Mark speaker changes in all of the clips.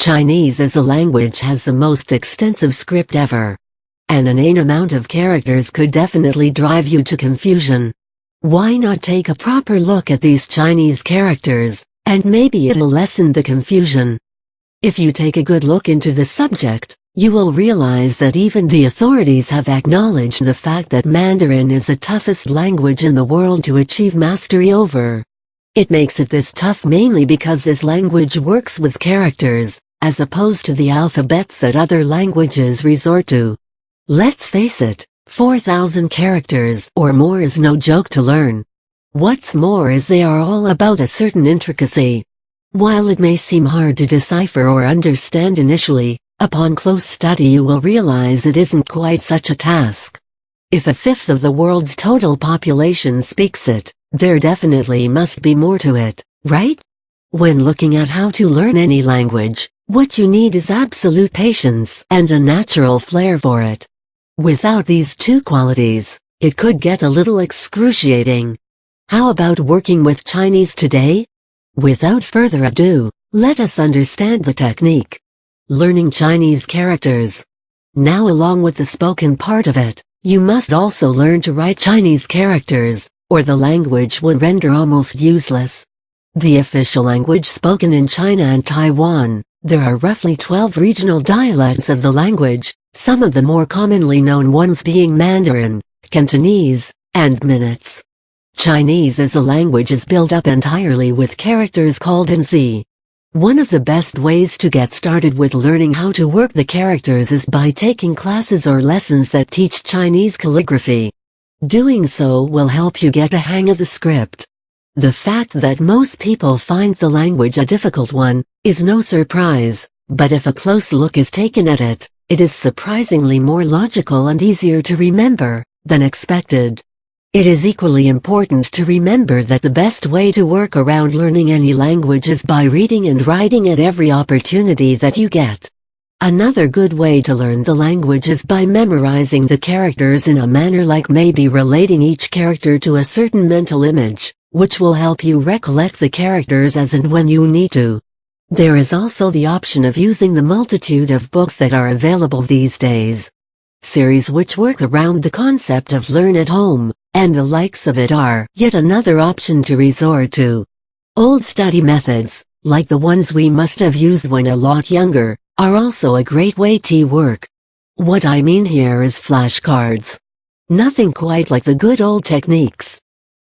Speaker 1: Chinese as a language has the most extensive script ever. And an insane amount of characters could definitely drive you to confusion. Why not take a proper look at these Chinese characters, and maybe it'll lessen the confusion. If you take a good look into the subject, you will realize that even the authorities have acknowledged the fact that Mandarin is the toughest language in the world to achieve mastery over. It makes it this tough mainly because this language works with characters, as opposed to the alphabets that other languages resort to. Let's face it, 4,000 characters or more is no joke to learn. What's more is they are all about a certain intricacy. While it may seem hard to decipher or understand initially, upon close study you will realize it isn't quite such a task. If a fifth of the world's total population speaks it, there definitely must be more to it, right? When looking at how to learn any language, what you need is absolute patience and a natural flair for it. Without these two qualities, it could get a little excruciating. How about working with Chinese today? Without further ado, let us understand the technique. Learning Chinese characters. Now, along with the spoken part of it, you must also learn to write Chinese characters, or the language would render almost useless. The official language spoken in China and Taiwan, there are roughly 12 regional dialects of the language, some of the more commonly known ones being Mandarin, Cantonese, and Minutes. Chinese as a language is built up entirely with characters called Kanzi. One of the best ways to get started with learning how to work the characters is by taking classes or lessons that teach Chinese calligraphy. Doing so will help you get a hang of the script. The fact that most people find the language a difficult one is no surprise, but if a close look is taken at it, it is surprisingly more logical and easier to remember than expected. It is equally important to remember that the best way to work around learning any language is by reading and writing at every opportunity that you get. Another good way to learn the language is by memorizing the characters in a manner like maybe relating each character to a certain mental image, which will help you recollect the characters as and when you need to. There is also the option of using the multitude of books that are available these days. Series which work around the concept of learn at home, and the likes of it are yet another option to resort to. Old study methods, like the ones we must have used when a lot younger, are also a great way to work. What I mean here is flashcards. Nothing quite like the good old techniques.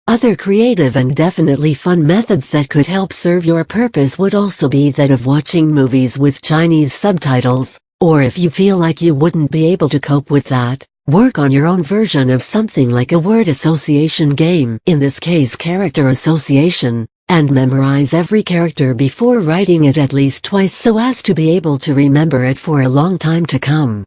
Speaker 1: Other creative and definitely fun methods that could help serve your purpose would also be that of watching movies with Chinese subtitles, or if you feel like you wouldn't be able to cope with that, work on your own version of something like a word association game, in this case character association, and memorize every character before writing it at least twice so as to be able to remember it for a long time to come.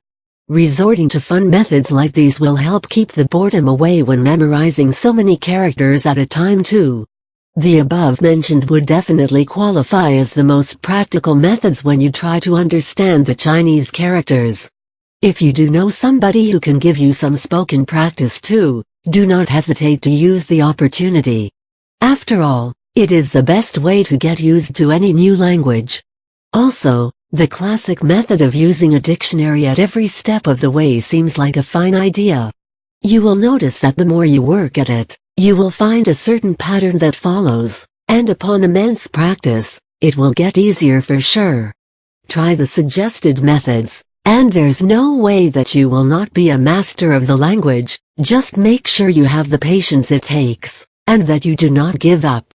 Speaker 1: Resorting to fun methods like these will help keep the boredom away when memorizing so many characters at a time too. The above mentioned would definitely qualify as the most practical methods when you try to understand the Chinese characters. If you do know somebody who can give you some spoken practice too, do not hesitate to use the opportunity. After all, it is the best way to get used to any new language. Also, the classic method of using a dictionary at every step of the way seems like a fine idea. You will notice that the more you work at it, you will find a certain pattern that follows, and upon immense practice, it will get easier for sure. Try the suggested methods, and there's no way that you will not be a master of the language. Just make sure you have the patience it takes, and that you do not give up.